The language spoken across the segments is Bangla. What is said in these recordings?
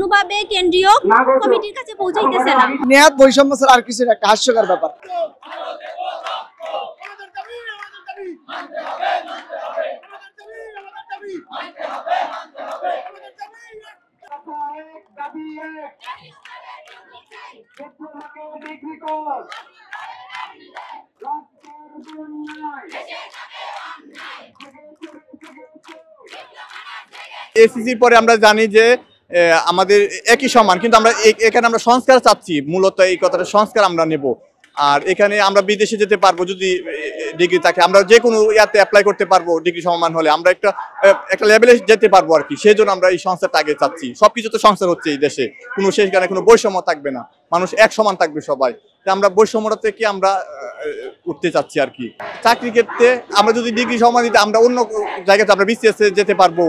কোনোভাবে কেন্দ্রীয় কমিটির কাছে পৌঁছাইতেছে না। নেহাত বৈষম্য ছাড়া আর কিছু না, একটা হাস্যকর ব্যাপার। এসিসির পরে আমরা জানি যে আমাদের একই সমান, কিন্তু আমরা এখানে আমরা সংস্কার চাচ্ছি, মূলত এই কথাটা সংস্কার আমরা নেব। আর এখানে আমরা বিদেশে যেতে পারবো যদি ডিগ্রি থাকে, আমরা যে কোনো ইয়াতে অ্যাপ্লাই করতে পারবো ডিগ্রি সমান হলে, আমরা একটা লেভেলে যেতে পারবো আর কি। সেই জন্য আমরা এই সংস্কারটা আগে চাচ্ছি। সবকিছু তো সংস্কার হচ্ছে এই দেশে, সেখানে কোনো বৈষম্য থাকবে না, মানুষ এক সমান থাকবে সবাই। আমরা বৈষম্যটা থেকে আমরা উঠতে চাচ্ছি আর কি। চাকরি ক্ষেত্রে আমরা যদি ডিগ্রি সমান দিতে, আমরা অন্য জায়গাতে আমরা বিসিএস যেতে পারবো,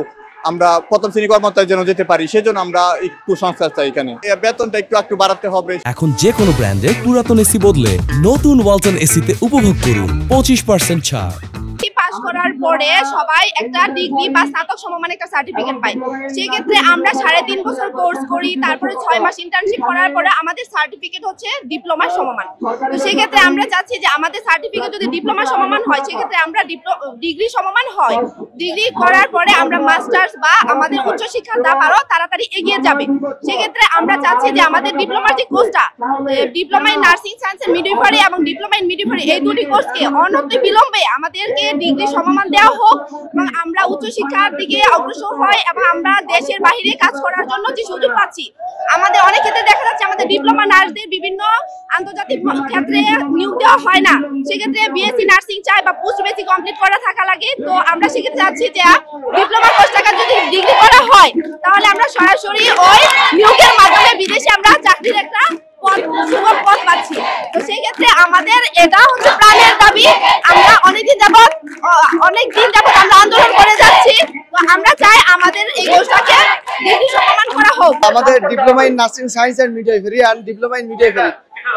আমরা প্রথম শ্রেণী কর্মকর্তার জন্য যেতে পারি। সেজন্য আমরা একটু সংস্কার চাই, এখানে বেতনটা একটু বাড়াতে হবে। এখন যে কোনো ব্র্যান্ডের পুরাতন এসি বদলে নতুন ওয়ালটন এসিতে উপভোগ করুন 25% ছাড়। পাস করার পরে সবাই একটা ডিগ্রি বা স্নাতক সমমান একটা সার্টিফিকেট পাই। সেই ক্ষেত্রে আমরা 3.5 বছর কোর্স করি, তারপরে 6 মাস ইন্টার্নশিপ করার পরে আমাদের সার্টিফিকেট হচ্ছে ডিপ্লোমার সমমান। তো সেই ক্ষেত্রে আমরা চাচ্ছি যে আমাদের সার্টিফিকেট যদি ডিপ্লোমার সমমান হয়, সেই ক্ষেত্রে আমরা ডিগ্রি সমমান হয়, ডিগ্রি করার পরে আমরা মাস্টার্স বা আমাদের উচ্চ শিক্ষার ধাপ আরো তাড়াতাড়ি এগিয়ে যাবে। সেই ক্ষেত্রে আমরা চাচ্ছি যে আমাদের ডিপ্লোমার যে কোর্সটা, diploma in nursing science and midwifery এবং ডিপ্লোমা ইন মিডওয়াইফারি, এই দুটি কোর্সকে অনতি বিলম্বে আমাদেরকে ডিগ্রি সমমান দেওয়া হোক এবং আমরা উচ্চ শিক্ষার দিকে অগ্রসর হই এবং আমরা দেশের বাইরে কাজ করার জন্য যে সুযোগ পাচ্ছি। আমাদের অনেক ক্ষেত্রে দেখা যাচ্ছে আমাদের ডিপ্লোমা নার্সদের বিভিন্ন আন্তর্জাতিক ক্ষেত্রে নিয়োগ দেওয়া হয় না। সেক্ষেত্রে বিএসসি নার্সিং চাই বা পোস্ট বেসিক কমপ্লিট করা থাকা লাগে। তো আমরা সেক্ষেত্রে চাচ্ছি যে ডিপ্লোমা কোর্সটাকে যদি ডিগ্রি করা হয়, তাহলে আমরা সরাসরি ওই নিয়োগের মাধ্যমে বিদেশে আমরা চাকরির একটা সুগম পথ পাচ্ছি। তো সেই ক্ষেত্রে আমাদের এটা হচ্ছে প্রাণের দাবি। আমরা অনেকদিন যাবত আমরা আন্দোলন করে যাচ্ছি। তো আমরা চাই আমাদের এই কোর্সটাকে ডিগ্রি সমমান করা হোক। আমাদের diploma in nursing science and midwifery আর ডিপ্লোমা ইন মিডওয়াইফারি,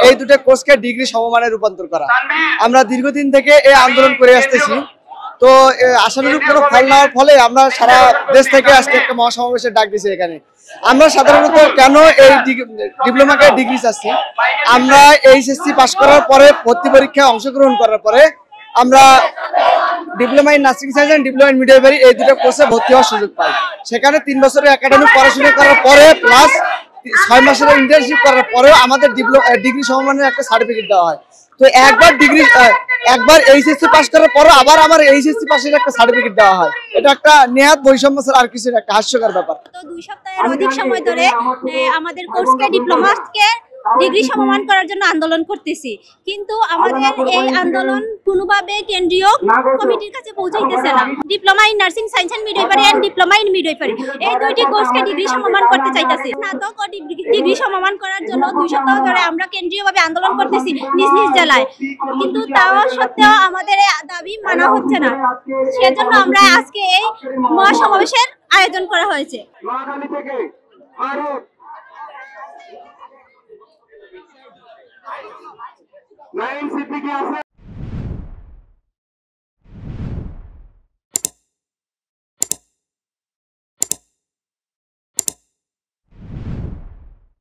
এই দুটো কোর্সকে ডিগ্রি সমমানে রূপান্তর করা। আমরা দীর্ঘদিন থেকে এই আন্দোলন করে আসতেছি। তো আশানুরূপ কোনো ফল নেওয়ার ফলে আমরা সারা দেশ থেকে আজকে একটা মহাসমাবেশের ডাক দিয়েছি। এখানে আমরা সাধারণত কেন এই ডিপ্লোমাকে ডিগ্রি চাচ্ছি, আমরা এইচএসসি পাস করার পরে ভর্তি পরীক্ষায় অংশগ্রহণ করার পরে আমরা diploma in nursing science and diploma in midwifery এই দুটো কোর্সে ভর্তি হওয়ার সুযোগ পাই। সেখানে 3 বছরের একাডেমিক পড়াশোনা করার পরে প্লাস 6 মাসের ইন্টার্নশিপ করার পরেও আমাদের ডিগ্রি সমমানের একটা সার্টিফিকেট দেওয়া হয়। তো একবার এইচএসসি পাস করার পরে আবার আমার এইচএসসি পাসের একটা সার্টিফিকেট দেওয়া হয়। এটা একটা নেহাত বৈষম্য ছাড়া আর কিছু না, একটা হাস্যকর ব্যাপার। তো 2 সপ্তাহের অধিক সময় ধরে আমাদের কোর্সকে ডিপ্লোমাকে ডিগ্রি সমমান করার জন্য আন্দোলন করতেছি, কিন্তু আমাদের এই আন্দোলন কোনোভাবে কেন্দ্রীয় কমিটির কাছে পৌঁছাইতেছে না। Diploma in nursing science and midwifery and diploma in midwifery, এই দুইটি কোর্সকে ডিগ্রি সমমান করতে চাইতেছি। স্নাতক ও ডিগ্রি সমমান করার জন্য 2 সপ্তাহ ধরে আমরা কেন্দ্রীয়ভাবে আন্দোলন করতেছি নিজ নিজ জেলায়, কিন্তু তাও সত্ত্বেও আমাদের এই দাবি মানা হচ্ছে না। সেজন্য আমরা আজকে এই মহাসমাবেশের আয়োজন করা হয়েছে।